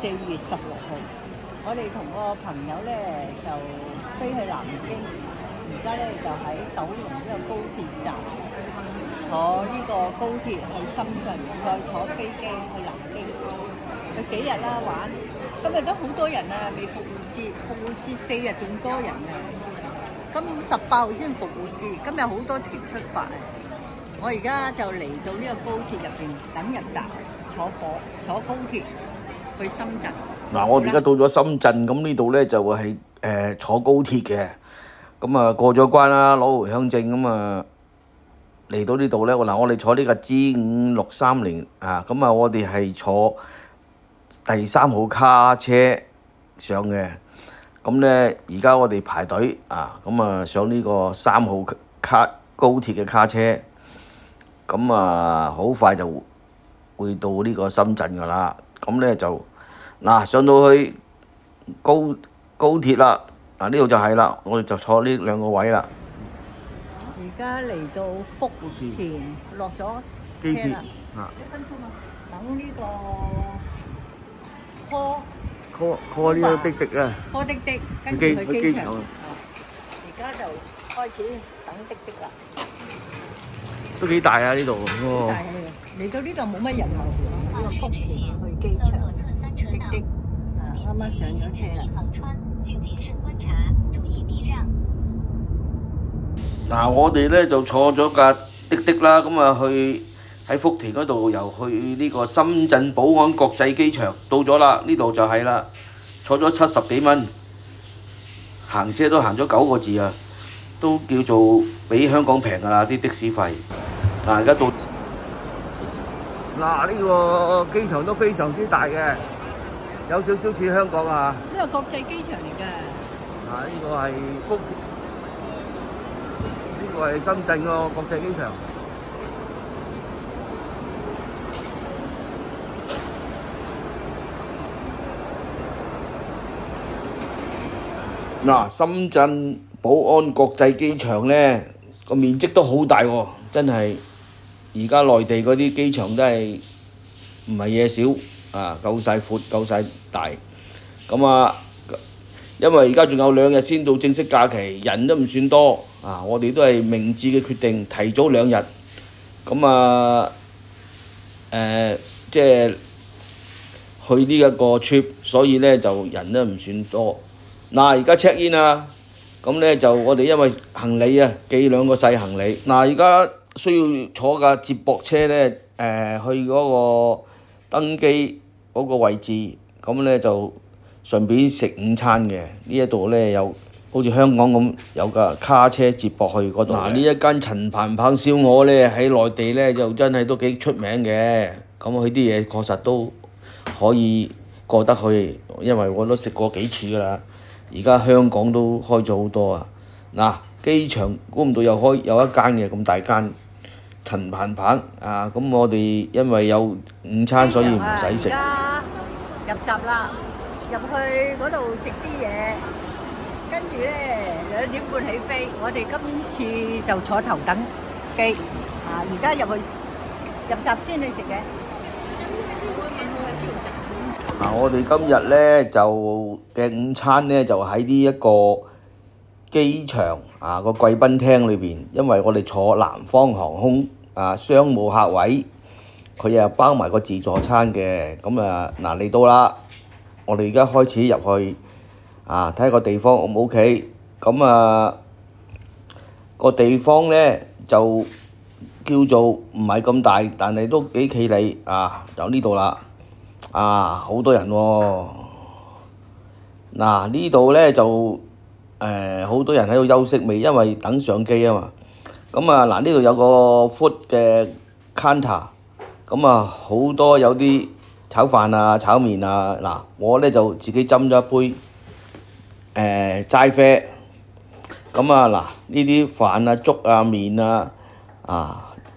4月16號，我哋同個朋友咧就飛去南京，而家咧就喺九龍呢個高鐵站坐呢個高鐵去深圳，再坐飛機去南京，去幾日啦玩。今日都好多人啊，未復活節4日仲多人啊。咁18號先復活節，今日好多團出發。我而家就嚟到呢個高鐵入邊等入閘，坐高鐵去深圳。嗱，我哋而家到咗深圳，咁呢度咧就係坐高鐵嘅，咁啊過咗關啦，攞回鄉證，咁啊嚟到呢度咧，嗱我哋坐呢個 G5630啊，咁啊我哋係坐第3號卡車上嘅，咁咧而家我哋排隊啊，咁啊上呢個3號高鐵嘅卡車，咁啊好快就會到呢個深圳噶啦，咁咧就嗱上到去高鐵啦，嗱呢度就係啦，我哋就坐呢2個位啦。而家嚟到福田，落咗機鐵車啦，1分鐘啊，等呢個 call 呢個滴滴啊， call 滴滴，跟住去機場。啊，而家就開始等滴滴啦。都幾大啊呢度。但係嚟到呢度冇乜人流，呢個福田去機場滴滴，啱啱上咗車啦。嗱，我哋咧就坐咗架滴滴啦，咁啊去喺福田嗰度又去呢個深圳寶安國際機場，到咗啦，呢度就係啦，坐咗70幾蚊，行車都行咗9個字啊，都叫做比香港平㗎啦啲的士費。嗱，而家到嗱呢個機場都非常之大嘅，有少少似香港啊。呢個國際機場嚟㗎。嗱，呢個係福田。呢個係深圳個國際機場。嗱，深圳寶安國際機場咧個面積都好大喎，真係而家內地嗰啲機場都係唔係嘢少啊，夠晒闊，夠晒大。咁啊，因為而家仲有2日先到正式假期，人都唔算多啊！我哋都係明智嘅決定，提早2日。咁啊，即係去呢一個 trip，所以咧就人都唔算多。嗱，而家 check in 啊，咁咧就我哋因為行李啊，寄2個細行李。嗱，而家需要坐架接駁車咧，去嗰個登機嗰個位置，咁咧就順便食午餐嘅。呢一度咧有好似香港咁有架卡車接駁去嗰度。嗱，呢一間陳鵬鵬燒鵝咧喺內地咧就真係都幾出名嘅。咁佢啲嘢確實都可以過得去，因為我都食過幾次㗎啦。而家香港都開咗好多啊！嗱，機場估唔到有一間嘅咁大間陳鵬鵬啊！咁我哋因為有午餐，所以唔使食。而家入閘啦，入去嗰度食啲嘢，跟住咧2點半起飛。我哋今次就坐頭等機啊！而家入閘先去食嘅。嗱，我哋今日咧就嘅午餐咧就喺呢一個機場啊個貴賓廳裏邊，因為我哋坐南方航空啊商務客位，佢又包埋個自助餐嘅。咁啊嗱嚟到啦，我哋而家開始入去啊睇下個地方 O 唔 OK。咁啊個地方咧就叫做唔係咁大，但係都幾企理啊，就呢度啦。啊，好多人喎！嗱，呢度咧就好多人喺度休息未，因為等上機啊嘛。咁啊嗱，呢度有個 food 嘅 counter，咁啊好多有啲炒飯啊、炒麵啊。嗱，我咧就自己斟咗一杯齋啡。咁啊嗱，呢啲飯啊、粥啊、麵啊、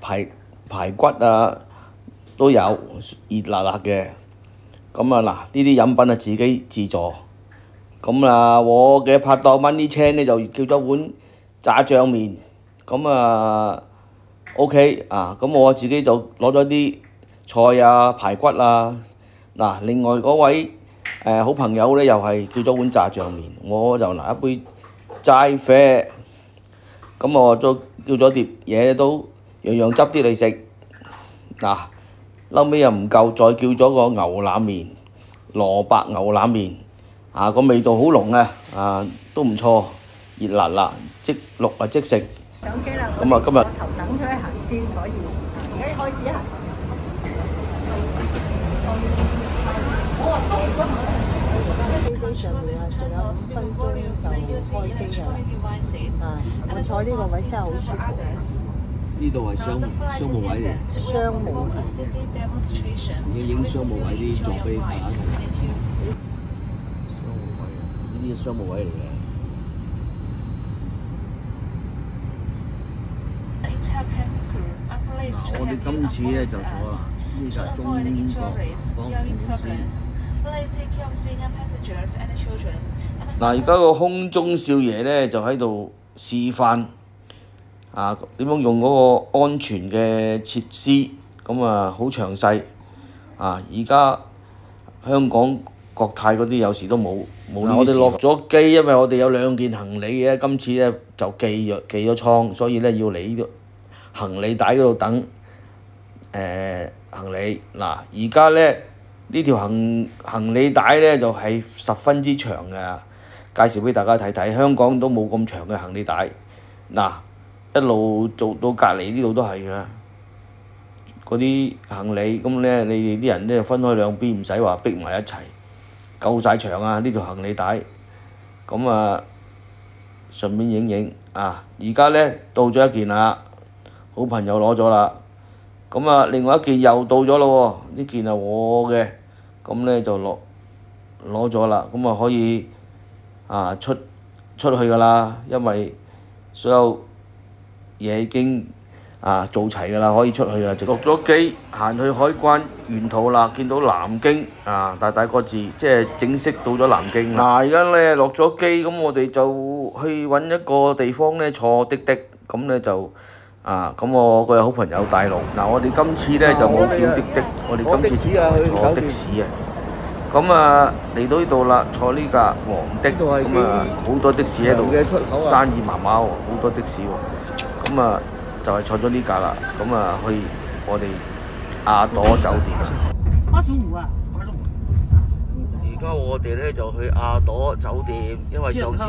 排骨啊都有熱辣辣嘅。咁啊嗱，呢啲飲品啊自己自助。咁啊，我嘅拍檔 Money Chan 咧就叫咗碗炸醬麵。咁啊 OK 啊，咁我自己就攞咗啲菜啊、排骨啊。嗱，另外嗰位好朋友咧又係叫咗碗炸醬麵，我就拿一杯齋啡，咁我都叫咗碟嘢都樣樣執啲嚟食。嗱，後尾又唔夠，再叫咗個牛腩麵，蘿蔔牛腩麵，個味道好濃啊，都唔錯，熱辣辣，即錄啊即食。上機啦！咁啊，今日頭等出去行先可以，而家開始行。飛機上面啊，仲有5分鐘就開機㗎啦。我坐呢個位真係好舒服。呢度係商務位嚟，商務已經影商務位啲座飛大家睇。商務位，呢啲商務位嚟嘅。我哋今次咧就坐啦，呢就係中國航空公司。嗱，而家個空中少爺咧就喺度示範點樣用嗰個安全嘅設施，咁好詳細。而家香港國泰嗰啲有時都冇呢啲事。我哋落咗機，因為我哋有2件行李嘅，今次咧就寄咗倉，所以咧要嚟呢個行李帶嗰度等行李。嗱，而家咧呢條行李帶咧就係10分之長嘅，介紹俾大家睇睇。香港都冇咁長嘅行李帶。嗱，一路做到隔離呢度都係㗎，嗰啲行李咁咧，你哋啲人咧分開兩邊，唔使話逼埋一齊，夠晒長啊！呢條行李帶，咁順便影影而家咧到咗一件啦，好朋友攞咗啦，咁另外一件又到咗咯喎，呢件係我嘅，咁咧就攞咗啦，咁可以出去㗎啦，因為所有嘢已經做齊㗎啦，可以出去啦。落咗機，行去海關沿途啦，見到南京大大個字，即係正式到咗南京啦。而家咧落咗機，咁我哋就去揾一個地方咧坐滴滴，咁咧就咁我個好朋友帶路。我哋今次咧就冇叫滴滴，我哋今次坐的士啊。咁嚟到呢度啦，坐呢架黃的，咁好多的士喺度，生意麻麻喎，好多的士喎。咁就係坐咗呢架啦，咁去我哋亞朵酒店啦。85啊！85。而家我哋咧就去亞朵酒店，因為上次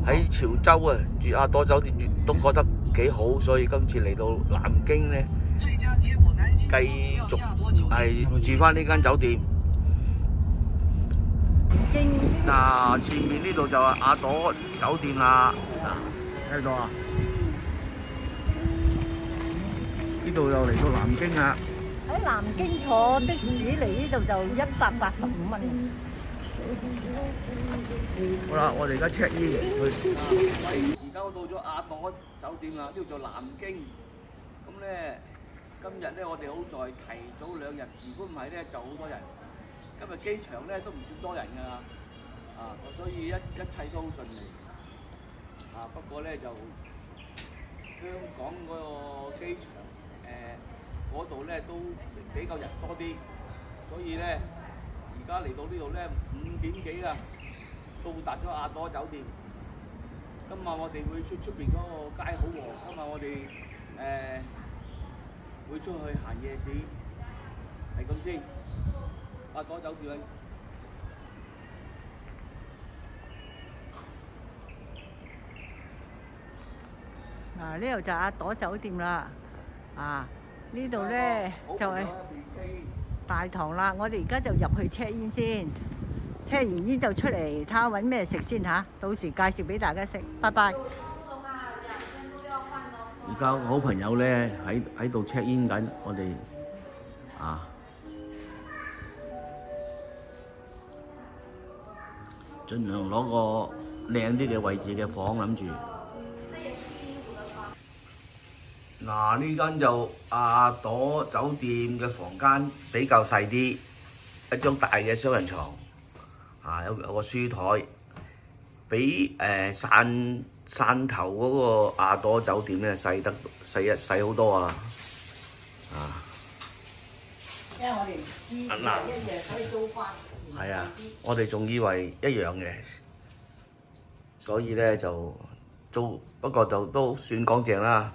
喺潮州住亞朵酒店都覺得幾好，所以今次嚟到南京咧，繼續係住翻呢間酒店。前面呢度就係亞朵酒店啦，睇到啊？呢度又嚟到南京啦！喺南京坐的士嚟呢度就185蚊。好啦，我哋而家 check in 去。而家我到咗亞朵酒店啦，呢度就南京。咁咧，今日咧我哋好在提早2日，如果唔係咧就好多人。今日機場咧都唔算多人㗎，所以一切都好順利。不過咧就香港嗰個機場嗰度咧都比較人多啲，所以咧而家嚟到呢度咧5點幾啦，到達咗亞朵酒店。今晚我哋會出邊嗰個街好旺，今晚我哋會出去行夜市，係咁先。亞朵酒店呢度就亞朵酒店啦，呢度咧就係大堂啦。我哋而家就入去 check in 先，check 完煙就出嚟睇下揾咩食先嚇，到時介紹俾大家食。拜拜。而家個好朋友咧喺度 check in 緊，我哋盡量攞個靚啲嘅位置嘅房諗住。呢間就亞朵酒店嘅房間比較細啲，一張大嘅雙人床，有個書台，比汕頭嗰個亞朵酒店咧細好多啊！因為我哋唔知係一樣，所以租翻。係啊，我哋仲以為一樣嘅，所以咧就租，不過就都算乾淨啦。